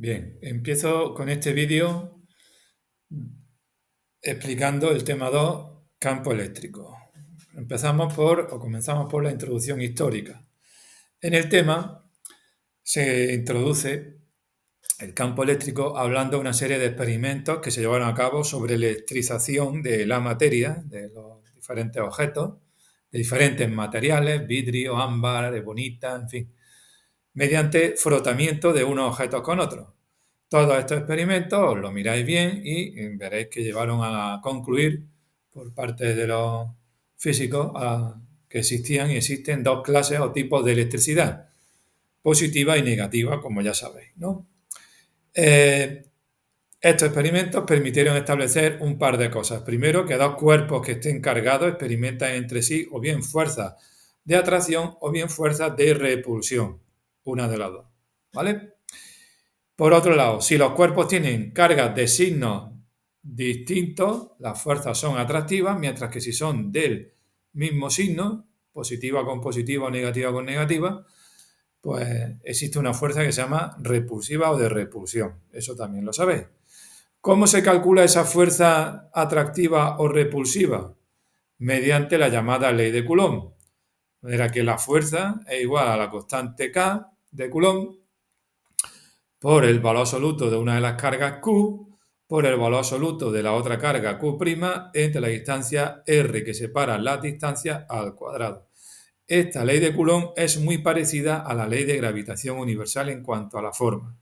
Bien, empiezo con este vídeo explicando el tema 2, campo eléctrico. Comenzamos por la introducción histórica. En el tema se introduce el campo eléctrico hablando de una serie de experimentos que se llevaron a cabo sobre electrización de la materia, de los diferentes objetos, de diferentes materiales, vidrio, ámbar, ebonita, en fin, mediante frotamiento de unos objetos con otros. Todos estos experimentos os lo miráis bien y veréis que llevaron a concluir por parte de los físicos que existían y existen dos clases o tipos de electricidad, positiva y negativa, como ya sabéis, ¿no? Estos experimentos permitieron establecer un par de cosas. Primero, que dos cuerpos que estén cargados experimentan entre sí o bien fuerzas de atracción o bien fuerzas de repulsión, una de las dos, ¿vale? Por otro lado, si los cuerpos tienen cargas de signos distintos, las fuerzas son atractivas, mientras que si son del mismo signo, positiva con positiva o negativa con negativa, pues existe una fuerza que se llama repulsiva o de repulsión. Eso también lo sabéis. ¿Cómo se calcula esa fuerza atractiva o repulsiva? Mediante la llamada ley de Coulomb. De manera que la fuerza es igual a la constante K de Coulomb por el valor absoluto de una de las cargas Q por el valor absoluto de la otra carga Q' entre la distancia R que separa las distancias al cuadrado. Esta ley de Coulomb es muy parecida a la ley de gravitación universal en cuanto a la forma,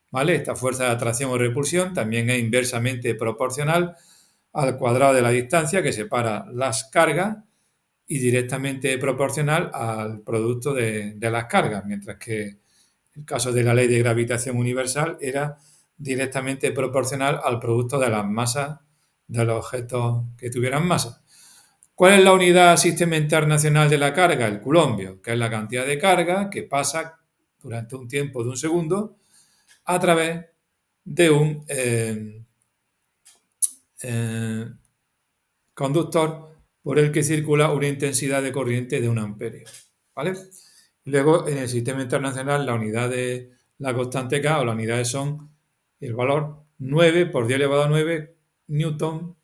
¿vale? Esta fuerza de atracción o repulsión también es inversamente proporcional al cuadrado de la distancia que separa las cargas y directamente proporcional al producto de las cargas, mientras que el caso de la ley de gravitación universal era directamente proporcional al producto de las masas de los objetos que tuvieran masa. ¿Cuál es la unidad sistema internacional de la carga? El coulombio, que es la cantidad de carga que pasa durante un tiempo de un segundo a través de un conductor por el que circula una intensidad de corriente de 1 amperio, ¿vale? Luego, en el sistema internacional, la unidad de la constante K o las unidades son el valor 9 por 10 elevado a 9 newton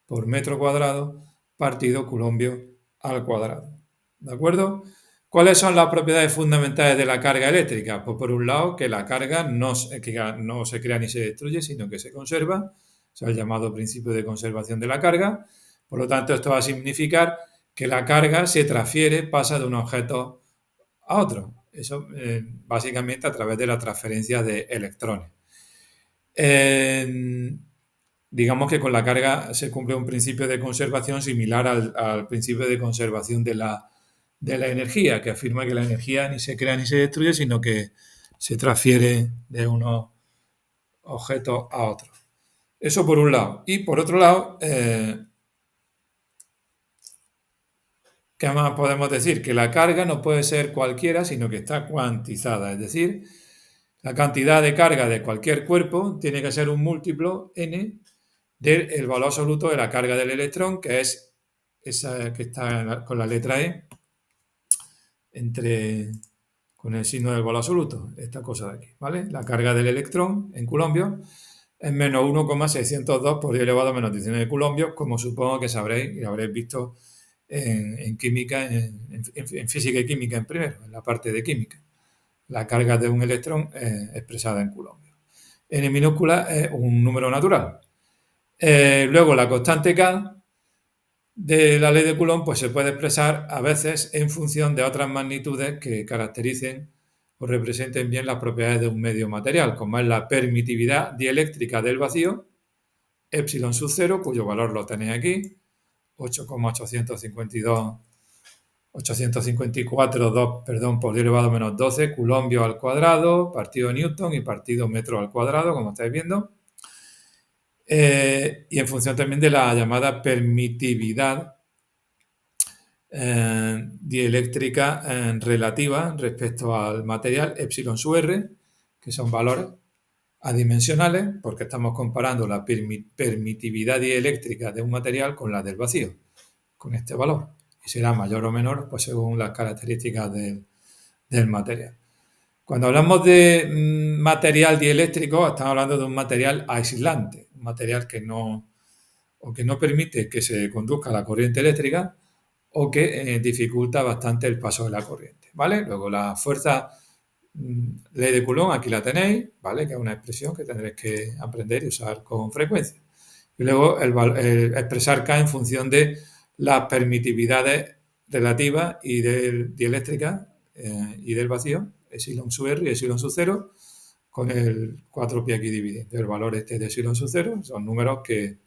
por metro cuadrado partido coulombio al cuadrado. ¿De acuerdo? ¿Cuáles son las propiedades fundamentales de la carga eléctrica? Pues por un lado, que la carga no se crea ni se destruye, sino que se conserva, o sea, el llamado principio de conservación de la carga. Por lo tanto, esto va a significar que la carga se transfiere, pasa de un objeto a otro. Eso básicamente a través de la transferencia de electrones. Digamos que con la carga se cumple un principio de conservación similar al principio de conservación de la energía, que afirma que la energía ni se crea ni se destruye, sino que se transfiere de unos objetos a otros. Eso por un lado. Y por otro lado, ¿qué más podemos decir? Que la carga no puede ser cualquiera, sino que está cuantizada. Es decir, la cantidad de carga de cualquier cuerpo tiene que ser un múltiplo n del valor absoluto de la carga del electrón, que es esa que está con la letra E, con el signo del valor absoluto, esta cosa de aquí, ¿vale? La carga del electrón en coulombio es menos 1,602 por 10 elevado a menos 19 coulombio, como supongo que sabréis y habréis visto en química, en física y química en primero, en la parte de química. La carga de un electrón expresada en coulombio. N minúscula es un número natural. Luego la constante K de la ley de Coulomb pues se puede expresar a veces en función de otras magnitudes que caractericen o representen bien las propiedades de un medio material, como es la permitividad dieléctrica del vacío, epsilon sub 0, cuyo valor lo tenéis aquí, 8,854 por 10 elevado a menos 12 coulombio al cuadrado, partido newton y partido metro al cuadrado, como estáis viendo. Y en función también de la llamada permitividad dieléctrica relativa respecto al material epsilon sub r, que son valores adimensionales, porque estamos comparando la permitividad dieléctrica de un material con la del vacío, con este valor, y será mayor o menor pues según las características del material. Cuando hablamos de material dieléctrico, estamos hablando de un material aislante, un material que no permite que se conduzca la corriente eléctrica o que dificulta bastante el paso de la corriente, ¿vale? Luego la fuerza ley de Coulomb, aquí la tenéis, ¿vale? Que es una expresión que tendréis que aprender y usar con frecuencia. Y luego el expresar K en función de las permitividades relativas y dieléctricas y del vacío, epsilon sub r y epsilon sub 0, con el 4pi aquí dividido. El valor este de epsilon sub 0 son números que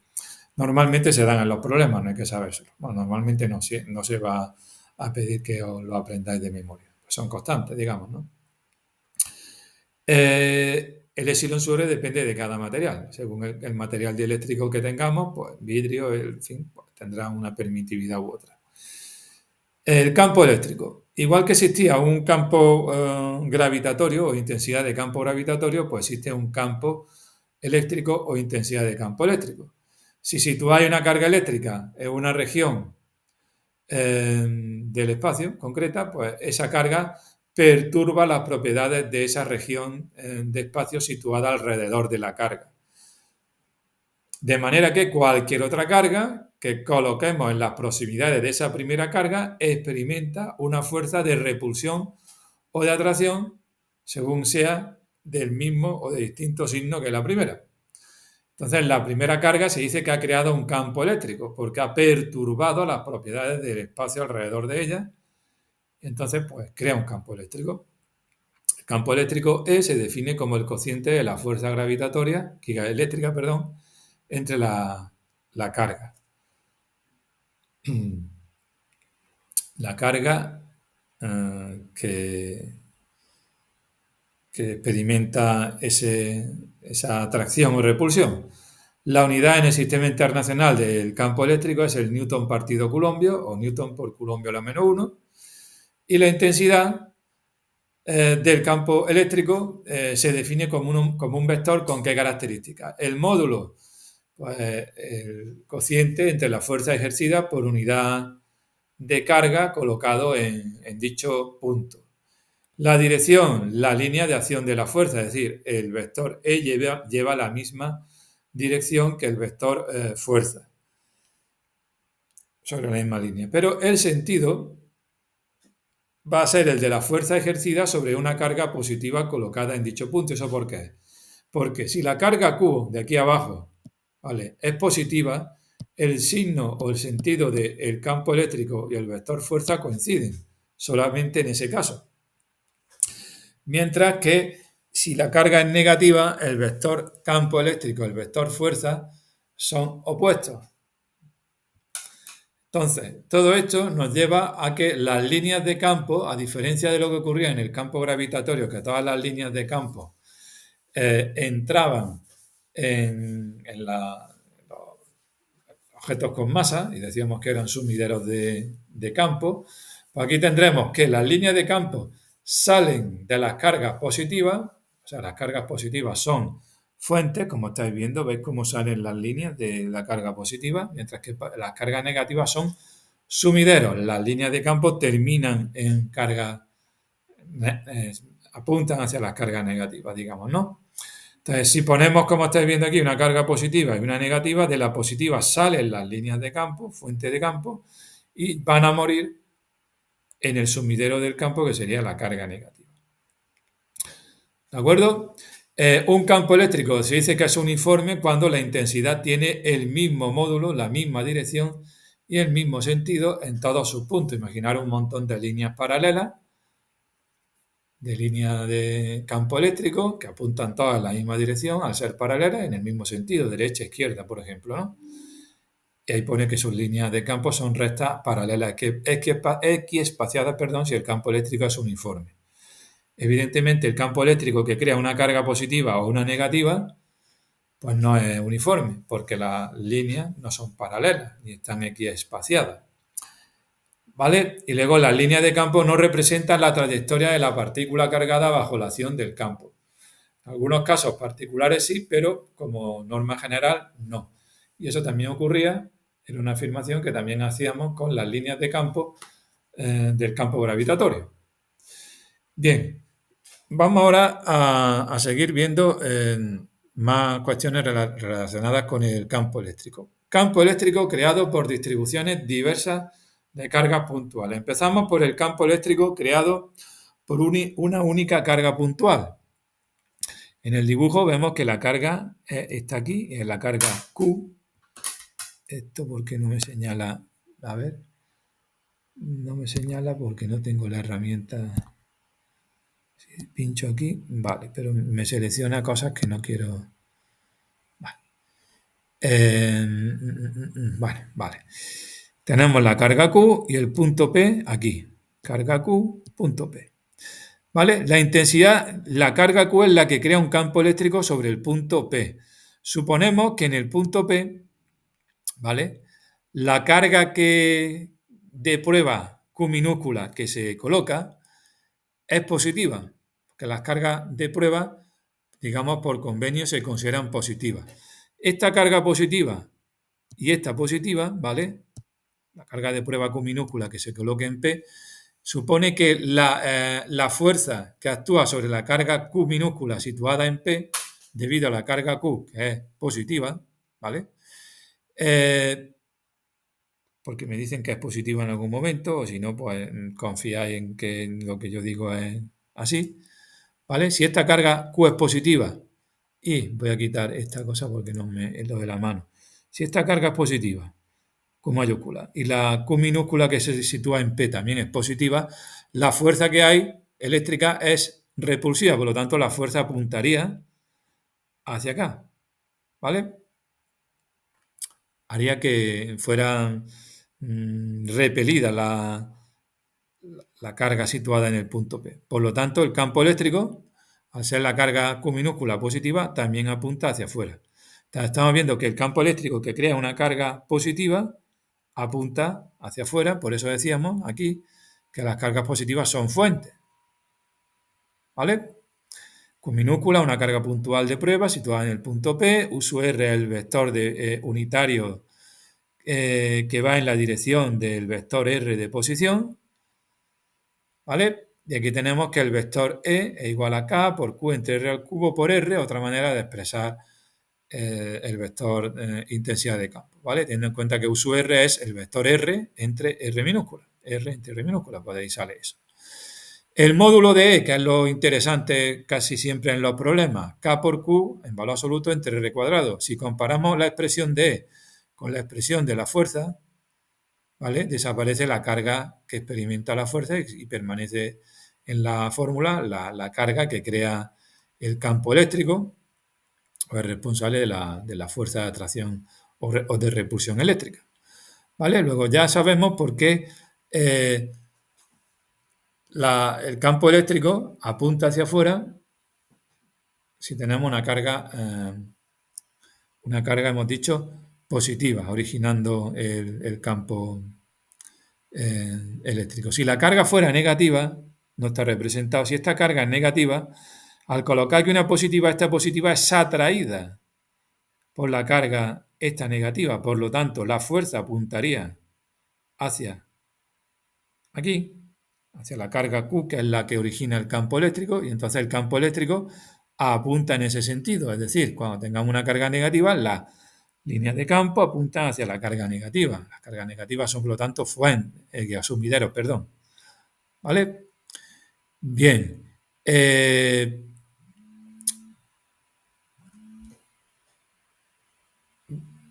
normalmente se dan en los problemas, no hay que sabérselo. Bueno, normalmente no se va a pedir que os lo aprendáis de memoria. Pues son constantes, digamos, ¿no? El epsilon sub R depende de cada material. Según el material dieléctrico que tengamos, pues vidrio, en fin, pues tendrá una permitividad u otra. El campo eléctrico. Igual que existía un campo gravitatorio o intensidad de campo gravitatorio, pues existe un campo eléctrico o intensidad de campo eléctrico. Si situáis una carga eléctrica en una región del espacio concreta, pues esa carga perturba las propiedades de esa región de espacio situada alrededor de la carga. De manera que cualquier otra carga que coloquemos en las proximidades de esa primera carga experimenta una fuerza de repulsión o de atracción según sea del mismo o de distinto signo que la primera. Entonces, la primera carga se dice que ha creado un campo eléctrico porque ha perturbado las propiedades del espacio alrededor de ella. Entonces, pues crea un campo eléctrico. El campo eléctrico E se define como el cociente de la fuerza gravitatoria, eléctrica, perdón, entre la carga. La carga que experimenta esa atracción o repulsión. La unidad en el sistema internacional del campo eléctrico es el newton partido coulombio o newton por coulombio a la menos 1. Y la intensidad del campo eléctrico se define como un vector con qué características. El módulo, pues el cociente entre la fuerza ejercida por unidad de carga colocado en dicho punto. La dirección, la línea de acción de la fuerza, es decir, el vector E lleva la misma dirección que el vector fuerza sobre la misma línea. Pero el sentido va a ser el de la fuerza ejercida sobre una carga positiva colocada en dicho punto. ¿Eso por qué? Porque si la carga Q de aquí abajo, ¿vale?, es positiva, el signo o el sentido del campo eléctrico y el vector fuerza coinciden, solamente en ese caso. Mientras que si la carga es negativa, el vector campo eléctrico y el vector fuerza son opuestos. Entonces, todo esto nos lleva a que las líneas de campo, a diferencia de lo que ocurría en el campo gravitatorio, que todas las líneas de campo entraban en los objetos con masa, y decíamos que eran sumideros de campo, pues aquí tendremos que las líneas de campo salen de las cargas positivas, o sea, las cargas positivas son fuentes, como estáis viendo, veis cómo salen las líneas de la carga positiva, mientras que las cargas negativas son sumideros. Las líneas de campo terminan en carga, apuntan hacia las cargas negativas, digamos, ¿no? Entonces, si ponemos, como estáis viendo aquí, una carga positiva y una negativa, de la positiva salen las líneas de campo, fuente de campo, y van a morir en el sumidero del campo, que sería la carga negativa. ¿De acuerdo? Un campo eléctrico se dice que es uniforme cuando la intensidad tiene el mismo módulo, la misma dirección y el mismo sentido en todos sus puntos. Imaginar un montón de líneas paralelas, de líneas de campo eléctrico que apuntan todas en la misma dirección al ser paralelas en el mismo sentido, derecha, izquierda, por ejemplo, ¿no? Y ahí pone que sus líneas de campo son rectas paralelas equiespaciadas, si el campo eléctrico es uniforme. Evidentemente, el campo eléctrico que crea una carga positiva o una negativa, pues no es uniforme, porque las líneas no son paralelas ni están equiespaciadas. ¿Vale? Y luego las líneas de campo no representan la trayectoria de la partícula cargada bajo la acción del campo. En algunos casos particulares sí, pero como norma general no. Y eso también ocurría, era una afirmación que también hacíamos con las líneas de campo del campo gravitatorio. Bien, Vamos ahora a seguir viendo más cuestiones relacionadas con el campo eléctrico. Campo eléctrico creado por distribuciones diversas de cargas puntuales. Empezamos por el campo eléctrico creado por una única carga puntual. En el dibujo vemos que la carga está aquí, es la carga Q. Esto porque no me señala, a ver, no me señala porque no tengo la herramienta. Si pincho aquí, vale, pero me selecciona cosas que no quiero. Vale. Vale. Tenemos la carga Q y el punto P aquí. Carga Q, punto P. ¿Vale? La intensidad, la carga Q es la que crea un campo eléctrico sobre el punto P. Suponemos que en el punto P, ¿vale? La carga de prueba Q minúscula que se coloca es positiva, porque las cargas de prueba, digamos, por convenio se consideran positivas. Esta carga positiva y esta positiva, ¿vale? La carga de prueba Q minúscula que se coloque en P, supone que la fuerza que actúa sobre la carga Q minúscula situada en P, debido a la carga Q, que es positiva, ¿vale? Porque me dicen que es positiva en algún momento, o si no, pues confiáis en que lo que yo digo es así, ¿vale? Si esta carga Q es positiva, y voy a quitar esta cosa porque no me es lo de la mano. Si esta carga es positiva, Q mayúscula, y la Q minúscula que se sitúa en P también es positiva, la fuerza que hay eléctrica es repulsiva, por lo tanto la fuerza apuntaría hacia acá, ¿vale? Haría que fuera repelida la carga situada en el punto P. Por lo tanto, el campo eléctrico, al ser la carga Q minúscula positiva, también apunta hacia afuera. Estamos viendo que el campo eléctrico que crea una carga positiva apunta hacia afuera, por eso decíamos aquí que las cargas positivas son fuentes. ¿Vale? Q minúscula, una carga puntual de prueba situada en el punto P, U sub R es el vector unitario que va en la dirección del vector R de posición, ¿vale? Y aquí tenemos que el vector E es igual a K por Q entre R al cubo por R, otra manera de expresar el vector intensidad de campo, ¿vale? Teniendo en cuenta que U sub R es el vector R entre R minúscula. R entre R minúscula, pues de ahí sale eso. El módulo de E, que es lo interesante casi siempre en los problemas, K por Q en valor absoluto entre R cuadrado. Si comparamos la expresión de E con la expresión de la fuerza, ¿vale? Desaparece la carga que experimenta la fuerza y permanece en la fórmula la carga que crea el campo eléctrico o es responsable de la fuerza de atracción o de repulsión eléctrica. ¿Vale? Luego ya sabemos por qué el campo eléctrico apunta hacia afuera si tenemos una carga, hemos dicho, positiva, originando el campo eléctrico. Si la carga fuera negativa, no está representado. Si esta carga es negativa, al colocar que una positiva, esta positiva es atraída por la carga esta negativa. Por lo tanto, la fuerza apuntaría hacia aquí, hacia la carga Q, que es la que origina el campo eléctrico, y entonces el campo eléctrico apunta en ese sentido. Es decir, cuando tengamos una carga negativa, las líneas de campo apuntan hacia la carga negativa. Las cargas negativas son, por lo tanto, sumideros, perdón. ¿Vale? Bien.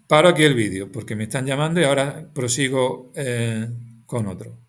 Paro aquí el vídeo porque me están llamando y ahora prosigo con otro.